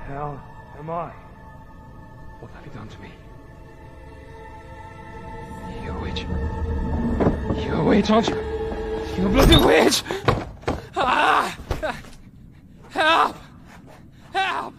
hell am I? What have you done to me? You're a witch. You're a witch, aren't you? You're a bloody witch! Ah! Help! Help!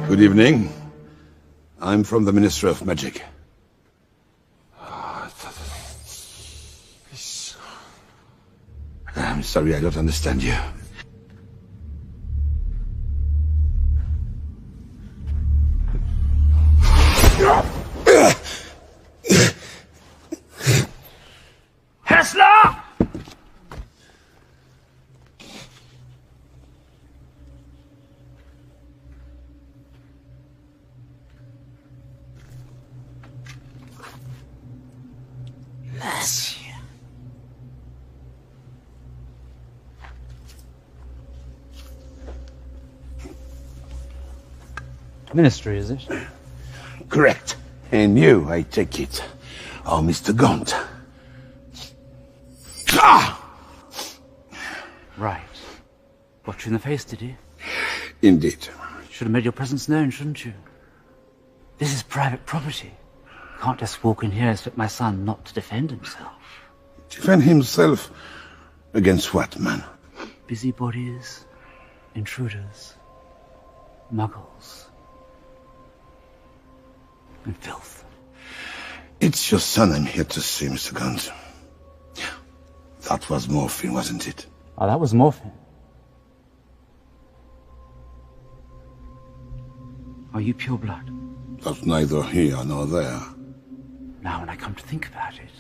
Good evening. I'm from the Ministry of Magic. I'm sorry, I don't understand you. Hessler! Ministry, is it? Correct. And you, I take it, are Mr. Gaunt. Ah! Right. Got you in the face, did he? Indeed. Should have made your presence known, shouldn't you? This is private property. Can't just walk in here and expect my son not to defend himself. Defend himself against what, man? Busybodies, intruders, muggles, and filth. It's your son I'm here to see, Mr. Gaunt. That was morphine, wasn't it? Oh, that was morphine. Are you pure blood? That's neither here nor there. Now, when I come to think about it,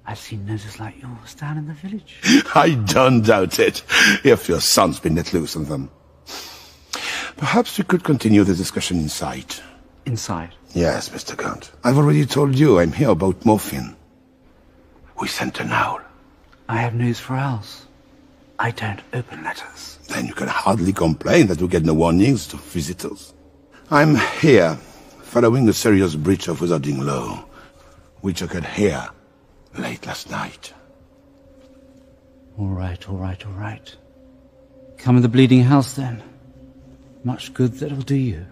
I've seen noses like yours down in the village. I don't doubt it, if your son's been let loose on them. Perhaps we could continue the discussion inside. Inside? Yes, Mr. Gaunt. I've already told you I'm here about morphine. We sent an owl. I have news for owls. I don't open letters. Then you can hardly complain that we get no warnings to visitors. I'm here, following a serious breach of wizarding law, which occurred here late last night. All right. Come in the bleeding house, then. Much good that'll do you.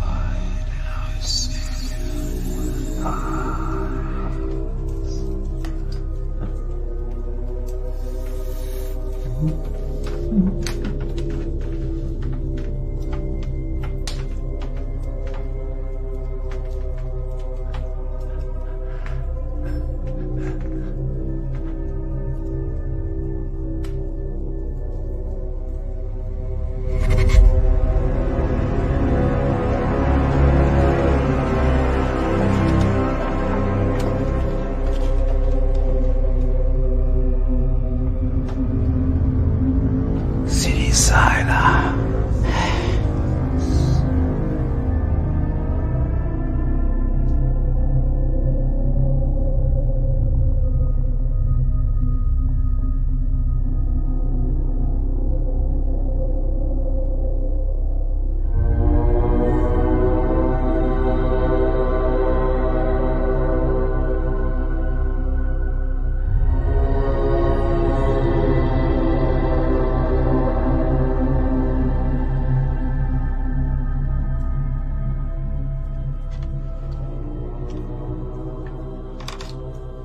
I see you.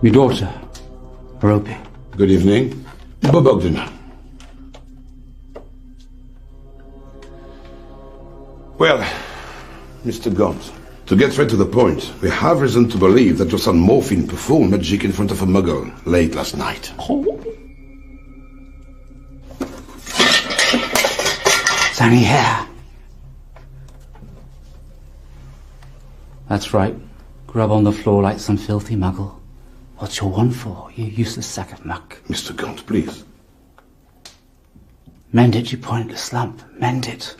My daughter, Roby. Good evening. Bob Ogden. Well, Mr. Gaunt, to get straight to the point, we have reason to believe that your son Morphine performed magic in front of a Muggle late last night. It's only hair. That's right. Grub on the floor like some filthy Muggle. What's your wand for, you useless sack of muck? Mr. Gaunt, please. Mend it, you pointless lump. Mend it.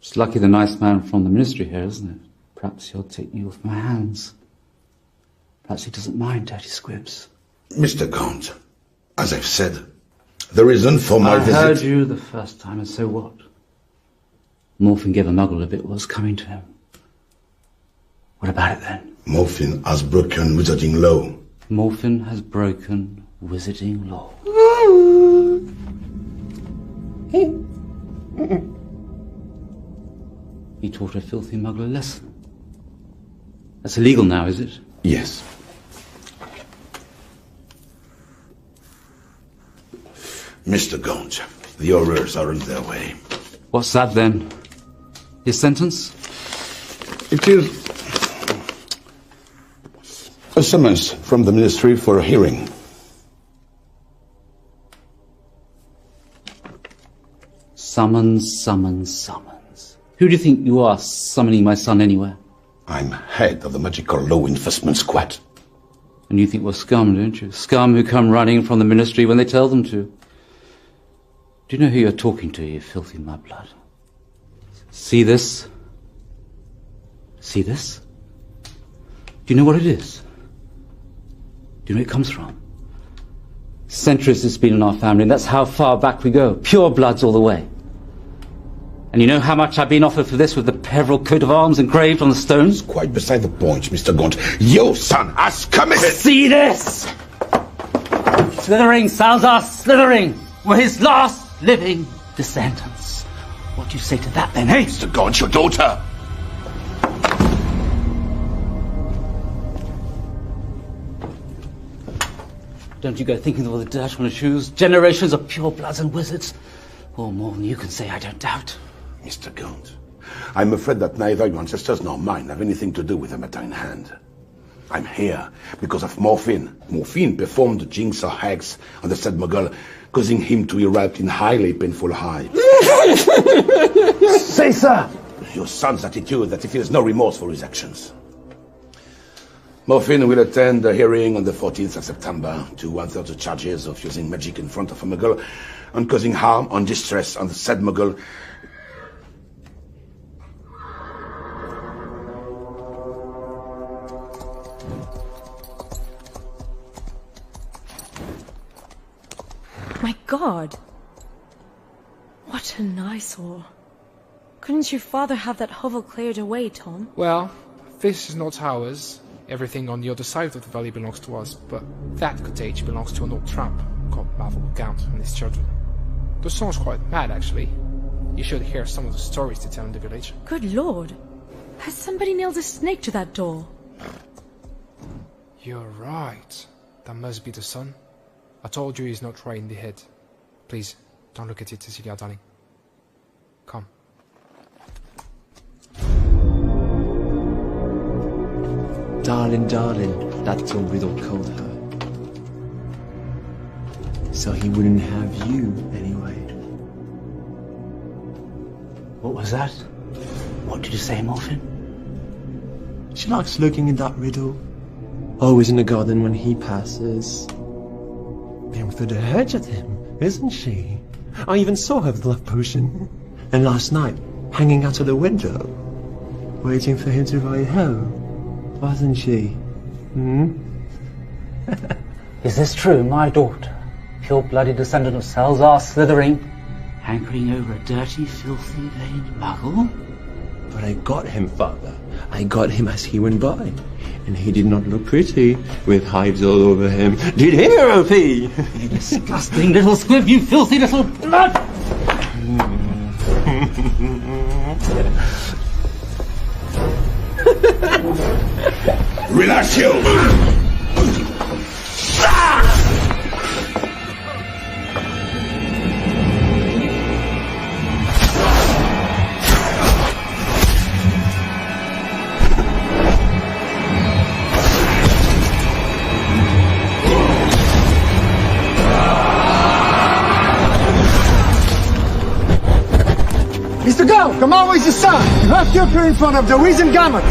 It's lucky the nice man from the ministry here, isn't it? Perhaps he'll take you off my hands. Perhaps he doesn't mind dirty squibs. Mr. Gaunt, as I've said, the reason for my visit... I heard you the first time, and so what? Morphine gave a Muggle if it was coming to him. What about it then? Morphine has broken wizarding law. Morphine has broken wizarding law. He taught a filthy Muggle a lesson. That's illegal now, is it? Yes. Mr. Gaunt, the horrors are on their way. What's that then? His sentence? It is a summons from the ministry for a hearing. Summons, summons, summons. Who do you think you are, summoning my son anywhere? I'm head of the magical law enforcement squad. And you think we're scum, don't you? Scum who come running from the ministry when they tell them to. Do you know who you're talking to, you filthy mudblood? See this? See this? Do you know what it is? Do you know where it comes from? Centuries it's been in our family, and that's how far back we go. Pure bloods all the way. And you know how much I've been offered for this with the Peveril coat of arms engraved on the stones? It's quite beside the point, Mr. Gaunt. Your son has committed... See this? Slithering, Salazar, slithering. We're his last living descendants. What do you say to that then, eh? Mr. Gaunt, your daughter! Don't you go thinking of all the dirt on his shoes? Generations of pure bloods and wizards. Or more than you can say, I don't doubt. Mr. Gaunt, I'm afraid that neither your ancestors nor mine have anything to do with the matter in hand. I'm here because of Morphine. Morphine performed the jinx or hex on the said Muggle, causing him to erupt in highly painful hives. Say, sir! Your son's attitude that he feels no remorse for his actions. Morphine will attend the hearing on the 14th of September to answer the charges of using magic in front of a Muggle and causing harm and distress on the said Muggle. My God! What an eyesore. Couldn't your father have that hovel cleared away, Tom? Well, this is not ours. Everything on the other side of the valley belongs to us, but that cottage belongs to an old tramp called Gaunt and his children. The song's quite mad, actually. You should hear some of the stories they tell in the village. Good Lord! Has somebody nailed a snake to that door? You're right. That must be the son. I told you he's not right in the head. Please, don't look at it, Cecilia, darling. Come. Darling, darling, that's all Riddle called her. So he wouldn't have you, anyway. What was that? What did you say, Morphine? She likes looking in that riddle. Always in the garden when he passes. Peering through the hedge at him, isn't she? I even saw her with the love potion. And last night, hanging out of the window, waiting for him to ride home. Wasn't she? Is this true, my daughter, pure-blooded descendant of Salazar Slytherin, hankering over a dirty, filthy, vain muggle? But I got him, Father. I got him as he went by. And he did not look pretty, with hives all over him. Did he, Opie? You disgusting little squib, you filthy little blood! Relâchez-vous! Mr. Gaunt, come always the sun. You have to appear in front of the Reason Gamut.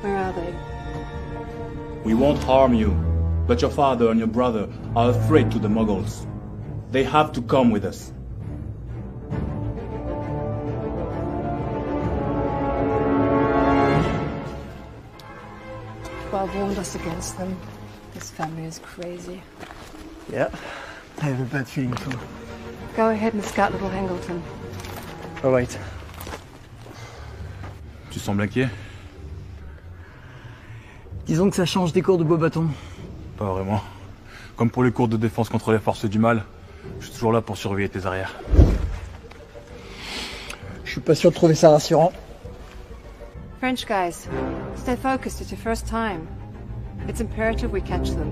Where are they? We won't harm you, but your father and your brother are afraid to the Muggles. They have to come with us. Bob warned us against them. This family is crazy. Yeah, I have a bad feeling too. Go ahead and scout little Hangleton. All right. Tu sembles inquiet? Disons que ça change des cours de beau bâton. Pas vraiment. Comme pour les cours de défense contre les forces du mal, je suis toujours là pour surveiller tes arrières. Je suis pas sûr de trouver ça rassurant. French guys, stay focused. It's your first time. It's imperative we catch them.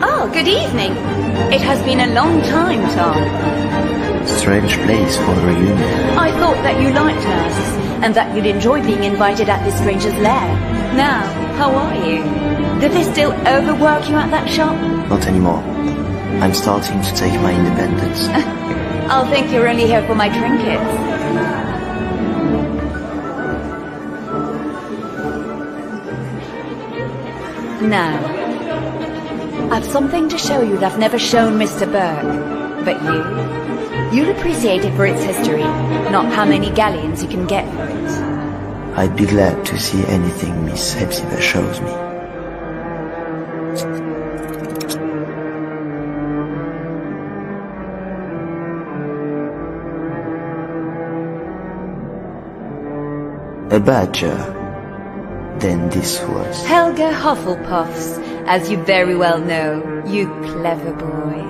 Oh, good evening. It has been a long time, Tom. Strange place for a reunion. I thought that you liked masks, and that you'd enjoy being invited at this stranger's lair. Now, how are you? Do they still overwork you at that shop? Not anymore. I'm starting to take my independence. I'll think you're only here for my trinkets. Now, I've something to show you that I've never shown Mr. Burke. But you'll appreciate it for its history, not how many galleons you can get for it. I'd be glad to see anything Miss Hepzibah shows me. A badger. Then this was... Helga Hufflepuff's, as you very well know, you clever boy.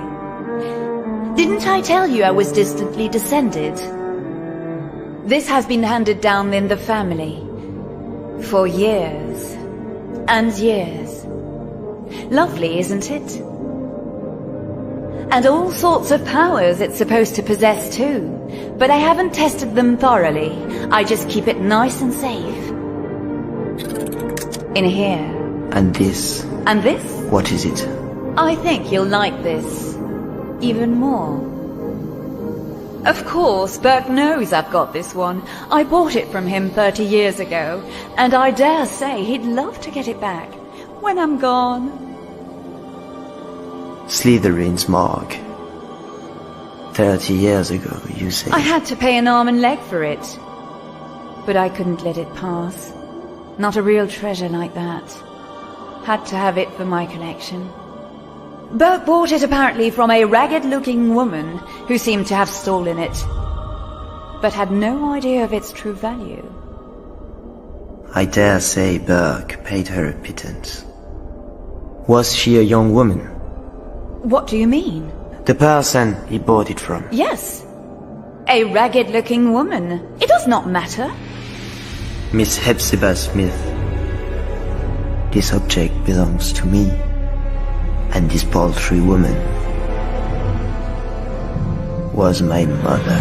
Didn't I tell you I was distantly descended? This has been handed down in the family for years and years. Lovely, isn't it? And all sorts of powers it's supposed to possess too. But I haven't tested them thoroughly. I just keep it nice and safe. In here. And this? And this? What is it? I think you'll like this even more. Of course, Burke knows I've got this one. I bought it from him 30 years ago, and I dare say he'd love to get it back when I'm gone. Slytherin's mark. 30 years ago, you say? I had to pay an arm and leg for it, but I couldn't let it pass. Not a real treasure like that. Had to have it for my collection. Burke bought it apparently from a ragged-looking woman who seemed to have stolen it, but had no idea of its true value. I dare say Burke paid her a pittance. Was she a young woman? What do you mean? The person he bought it from. Yes. A ragged-looking woman. It does not matter. Miss Hepzibah Smith. This object belongs to me, and this paltry woman was my mother.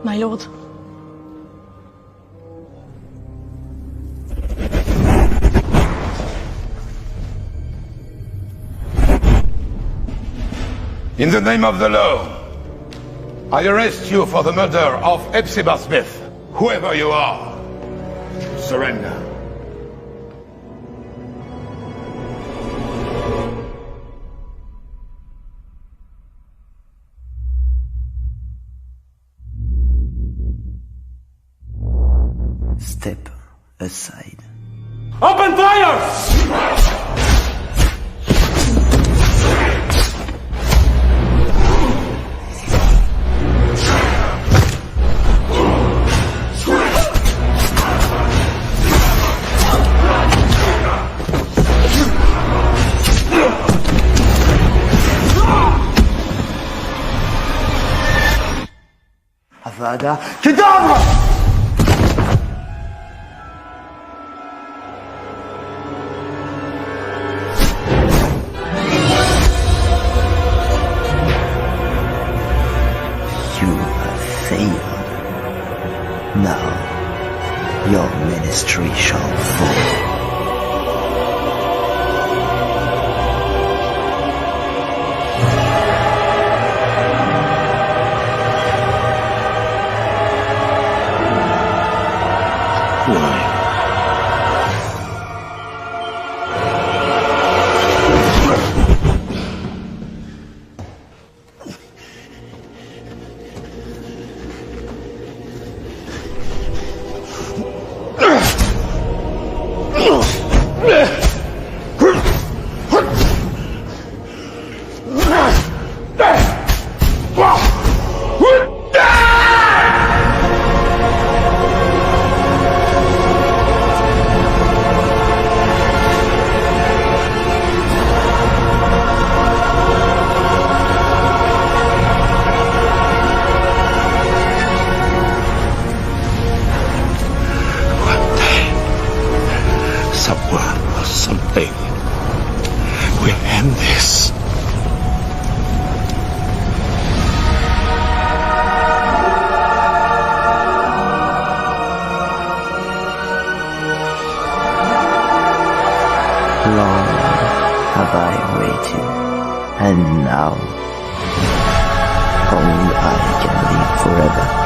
My lord. In the name of the law, I arrest you for the murder of Hepzibah Smith. Whoever you are, surrender. Step aside. Open fire! Avada Kedavra! Now, your ministry shall fall. Why? something will end this. Long have I waited, and now only I can live forever.